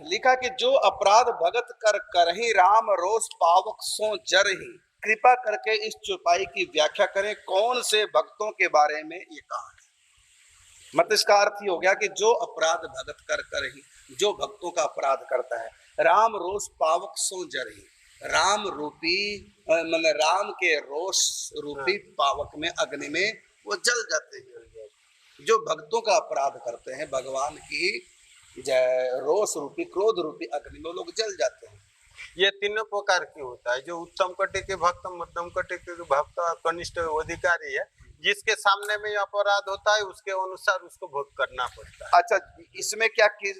लिखा कि जो अपराध भगत कर करहि राम रोष पावक सो जरहि। कृपा करके इस चौपाई की व्याख्या करें, कौन से भक्तों के बारे में ये कहा है। मत इसका अर्थ ही हो गया कि जो अपराध भगत कर करहि, जो भक्तों का अपराध करता है, राम रोष पावक सो जरहि। राम रूपी मतलब राम के रोष रूपी पावक में, अग्नि में वो जल जाते हैं। जो भक्तों का अपराध करते हैं, भगवान की रोष रूपी क्रोध रूपी अग्नि में लोग जल जाते हैं। ये तीनों प्रकार की होता है, जो उत्तम कोटि के भक्त, मध्यम कोटि के भक्त, कनिष्ठ अधिकारी है, जिसके सामने में अपराध होता है उसके अनुसार उसको भोग करना पड़ता है। अच्छा, इसमें क्या कि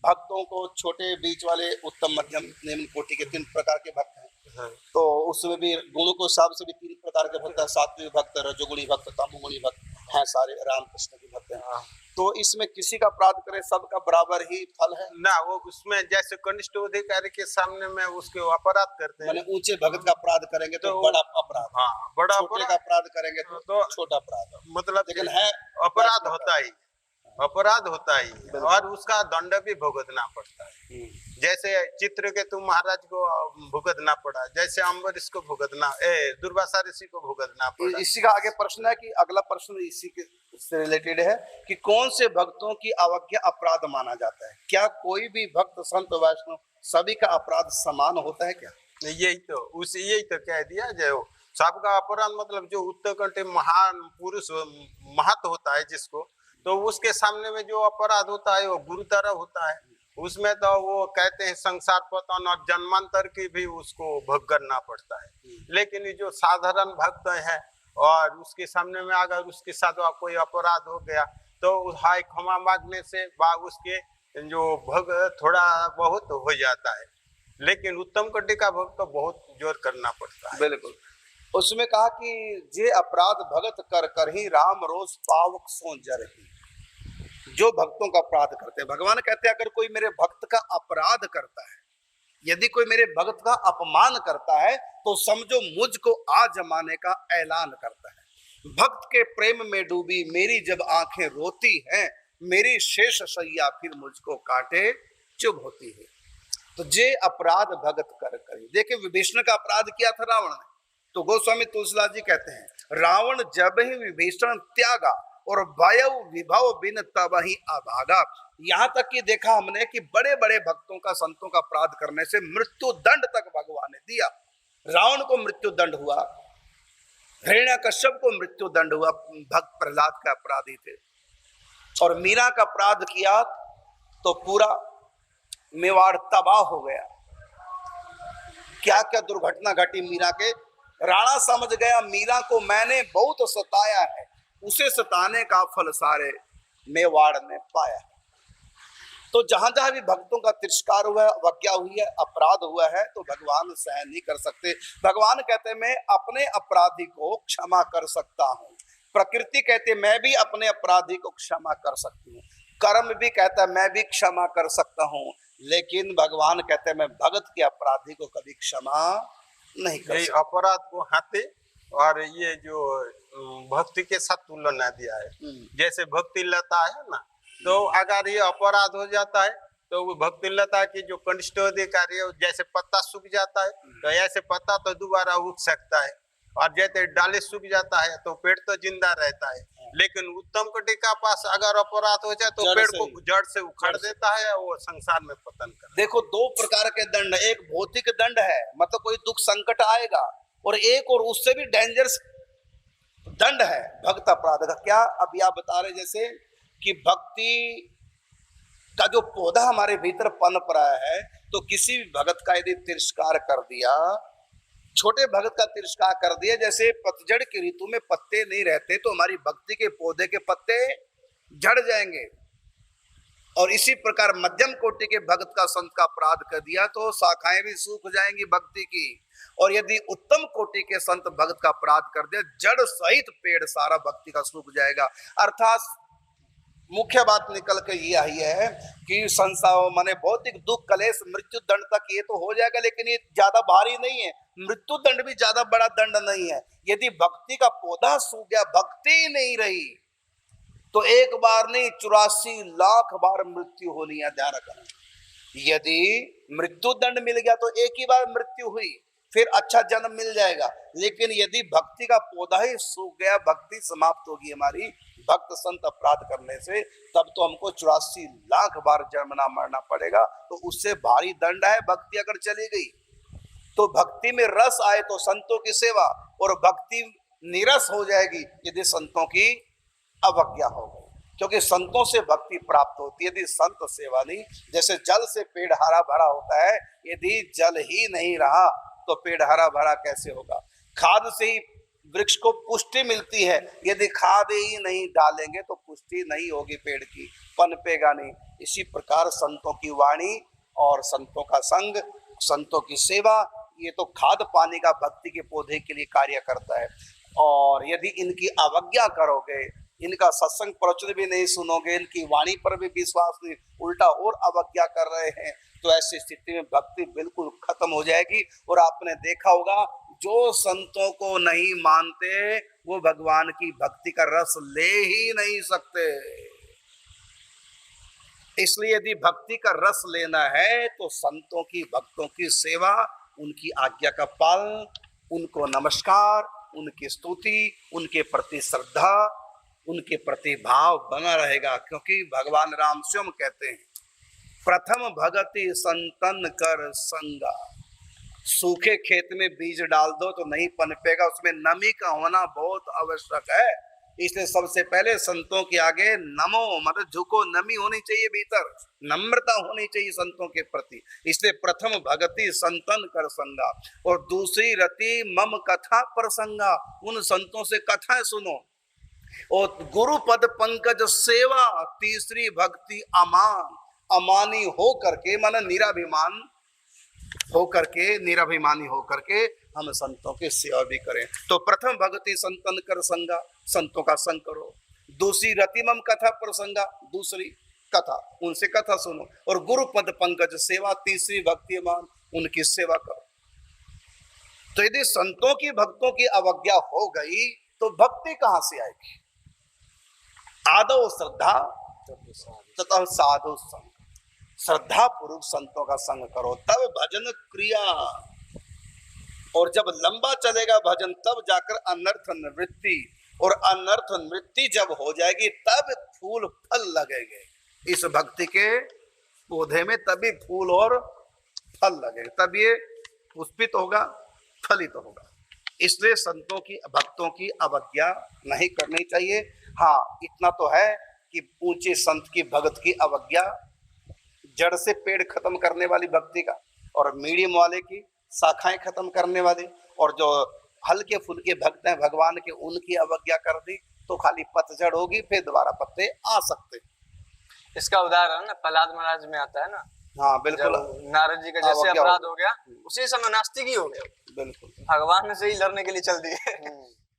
भक्तों को छोटे, बीच वाले, उत्तम, मध्यम, निम्न कोटि के 3 प्रकार के भक्त हैं। हाँ। तो उसमें भी गुणों के हिसाब से भी 3 प्रकार के भक्त हैं, सात्विक भक्त, रजोगुणी भक्त, तमोगुणी भक्त हैं, सारे रामकृष्ण के भक्त हैं। हाँ। तो इसमें किसी का अपराध करे सबका बराबर ही फल है ना। वो उसमें जैसे कनिष्ठ अधिकारी के सामने में उसके अपराध करते हैं, माने ऊंचे भगत का अपराध करेंगे तो बड़ा अपराध, हाँ, बड़ा छोटे का अपराध करेंगे तो छोटा अपराध, मतलब लेकिन है अपराध होता ही, अपराध होता ही, और उसका दंड भी भुगतना पड़ता है। जैसे चित्रकेतु महाराज को भुगतना पड़ा, जैसे अम्बरीश को भुगतना, दुर्वासा ऋषि को भुगतना पड़ा। इसी का आगे प्रश्न है कि अगला प्रश्न इसी के से रिलेटेड है कि कौन से भक्तों की अवज्ञा अपराध माना जाता है। क्या कोई भी भक्त, संत, वैष्णव सभी का अपराध समान होता है क्या? यही तो कह दिया जो सबका अपराध, मतलब जो उत्तरकंठ महान पुरुष महत्व होता है जिसको, तो उसके सामने में जो अपराध होता है वो गुरुतर होता है। उसमें तो वो कहते हैं संसार पतन और जन्मांतर की भी उसको भोग करना पड़ता है। लेकिन जो साधारण भक्त है और उसके सामने में अगर उसके साथ कोई अपराध हो गया तो हाय क्षमा मांगने से उसके जो भोग थोड़ा बहुत हो जाता है। लेकिन उत्तम कोटि का भोग तो बहुत जोर करना पड़ता है। बिल्कुल। उसमें कहा कि जे अपराध भगत कर करहि राम रोष पावक सो जरहि। जो भक्तों का अपराध करते हैं, भगवान कहते हैं अगर कोई मेरे भक्त का अपराध करता है, यदि कोई मेरे भक्त का अपमान करता है, तो समझो मुझको आजमाने का ऐलान करता है। भक्त के प्रेम में डूबी मेरी जब आंखें रोती हैं, मेरी शेष सैया फिर मुझको काटे चुभ होती है। तो जे अपराध भगत कर करी। देखिए विभीषण का अपराध किया था रावण ने, तो गोस्वामी तुलसीदास जी कहते हैं रावण जब ही विभीषण त्यागा और भयउ विभव बिन तब ही अभागा। यहाँ तक कि देखा हमने कि बड़े बड़े भक्तों का, संतों का अपराध करने से मृत्यु दंड तक भगवान ने दिया। रावण को मृत्यु दंड हुआ, हिरण्यकश्यप को मृत्यु दंड हुआ, भक्त प्रहलाद का अपराधी थे। और मीरा का अपराध किया तो पूरा मेवाड़ तबाह हो गया। क्या क्या दुर्घटना घटी मीरा के। राणा समझ गया मीरा को मैंने बहुत सताया है, उसे सताने का फल सारे मेवाड़ ने पाया। तो जहां जहां भी भक्तों का तिरस्कार हुआ है, अवज्ञा हुई है, अपराध हुआ है, तो भगवान सहन नहीं कर सकते। भगवान कहते मैं अपने अपराधी को क्षमा कर सकता हूँ। प्रकृति कहते मैं भी अपने अपराधी को क्षमा कर सकती हूँ। कर्म भी कहता है मैं भी क्षमा कर सकता हूँ। लेकिन भगवान कहते हैं मैं भगत के अपराधी को कभी क्षमा नहीं कर सकता। अपराध को हाथे और ये जो भक्ति के साथ तुलना दिया है। जैसे भक्ति लता है ना, तो अगर ये अपराध हो जाता है तो वो भक्ति लता की जो कनिष्ठ अधिकारी है, जैसे पत्ता सूख जाता है तो ऐसे पत्ता तो दोबारा उग सकता है, और जैसे डाली सूख जाता है तो पेड़ तो जिंदा रहता है। लेकिन उत्तम कोटि का पास अगर अपराध हो जाए तो पेड़ को जड़ से उखाड़ देता है, वो संसार में पतन कर। देखो 2 प्रकार के दंड, एक भौतिक दंड है, मतलब कोई दुख संकट आएगा, और एक और उससे भी डेंजरस दंड है भक्त अपराध का। क्या अभी आप बता रहे जैसे कि भक्ति का जो पौधा हमारे भीतर पनप रहा है, तो किसी भी भगत का यदि तिरस्कार कर दिया, छोटे भगत का तिरस्कार कर दिया, जैसे पतझड़ की ऋतु में पत्ते नहीं रहते तो हमारी भक्ति के पौधे के पत्ते झड़ जाएंगे। और इसी प्रकार मध्यम कोटि के भक्त का, संत का अपराध कर दिया तो शाखाएं भी सूख जाएंगी भक्ति की। और यदि उत्तम कोटि के संत भक्त का अपराध कर दिया, जड़ सहित पेड़ सारा भक्ति का सूख जाएगा। अर्थात मुख्य बात निकल के यही है कि संसार माने भौतिक दुख, कलेश, मृत्यु दंड तक ये तो हो जाएगा, लेकिन ये ज्यादा भारी नहीं है। मृत्यु दंड भी ज्यादा बड़ा दंड नहीं है। यदि भक्ति का पौधा सूख गया, भक्ति नहीं रही, तो एक बार नहीं 84 लाख बार मृत्यु होनी है, ध्यान रखना। यदि मृत्यु दंड मिल गया तो एक ही बार मृत्यु हुई, फिर अच्छा जन्म मिल जाएगा। लेकिन यदि भक्ति का पौधा ही सूख गया, भक्ति समाप्त होगी हमारी भक्त संत अपराध करने से, तब तो हमको 84 लाख बार जन्मना मरना पड़ेगा। तो उससे भारी दंड है भक्ति अगर चली गई। तो भक्ति में रस आए तो संतों की सेवा, और भक्ति निरस हो जाएगी यदि संतों की अवज्ञा हो गई। क्योंकि संतों से भक्ति प्राप्त होती है, यदि संत सेवा नहीं। जैसे जल से पेड़ हरा भरा होता है, यदि जल ही नहीं रहा तो पेड़ हरा भरा कैसे होगा। खाद से ही वृक्ष को पुष्टि मिलती है, यदि खाद ही नहीं डालेंगे तो पुष्टि नहीं होगी पेड़ की, पनपेगा नहीं। इसी प्रकार संतों की वाणी और संतों का संग, संतों की सेवा, ये तो खाद पानी का भक्ति के पौधे के लिए कार्य करता है। और यदि इनकी अवज्ञा करोगे, इनका सत्संग प्रवचन भी नहीं सुनोगे, इनकी वाणी पर भी विश्वास नहीं, उल्टा और अवज्ञा कर रहे हैं, तो ऐसी स्थिति में भक्ति बिल्कुल खत्म हो जाएगी। और आपने देखा होगा, जो संतों को नहीं मानते वो भगवान की भक्ति का रस ले ही नहीं सकते। इसलिए यदि भक्ति का रस लेना है तो संतों की, भक्तों की सेवा, उनकी आज्ञा का पालन, उनको नमस्कार, उनकी स्तुति, उनके प्रति श्रद्धा, उनके प्रति भाव बना रहेगा। क्योंकि भगवान राम स्वयं कहते हैं, प्रथम भगति संतन कर संगा। सूखे खेत में बीज डाल दो तो नहीं पनपेगा, उसमें नमी का होना बहुत आवश्यक है। इसलिए सबसे पहले संतों के आगे नमो, मतलब झुको, नमी होनी चाहिए भीतर, नम्रता होनी चाहिए संतों के प्रति। इसलिए प्रथम भगति संतन कर संगा, और दूसरी रति मम कथा प्रसंगा, उन संतों से कथाएं सुनो। और गुरु पद पंकज सेवा, तीसरी भक्ति अमान, अमानी हो करके, माना निराभिमान हो करके, निराभिमानी हो करके हम संतों की सेवा भी करें। तो प्रथम भक्ति संतन कर संगा, संतों का संग करो। दूसरी रतिमम कथा प्रसंगा, दूसरी कथा, उनसे कथा सुनो। और गुरु पद पंकज सेवा, तीसरी भक्ति अमान, उनकी सेवा करो। तो यदि संतों की, भक्तों की अवज्ञा हो गई तो भक्ति कहां से आएगी। आदौ श्रद्धा तथा साधु संग, श्रद्धा पूर्वक संतों का संग करो, तब भजन क्रिया। और जब लंबा चलेगा भजन, तब जाकर अनर्थ निवृत्ति, और अनर्थ निवृत्ति जब हो जाएगी तब फूल फल लगेंगे। इस भक्ति के पौधे में तभी फूल और फल लगेंगे, तब ये पुष्पित होगा, फलित होगा। इसलिए संतों की, भक्तों की अवज्ञा नहीं करनी चाहिए। हाँ, इतना तो है कि ऊंचे संत की, भगत की अवज्ञा जड़ से पेड़ खत्म करने वाली भक्ति का, और मीडियम वाले की शाखाएं खत्म करने वाली, और जो हल्के फुल्के भक्त हैं भगवान के, उनकी अवज्ञा कर दी तो खाली पतझड़ होगी, फिर दोबारा पत्ते आ सकते। इसका उदाहरण प्रहलाद महाराज में आता है ना। हाँ बिल्कुल, नारद जी का जैसे अपराध हो गया, उसी समय नास्तिक ही हो गया, बिल्कुल भगवान से ही लड़ने के लिए चल दिए।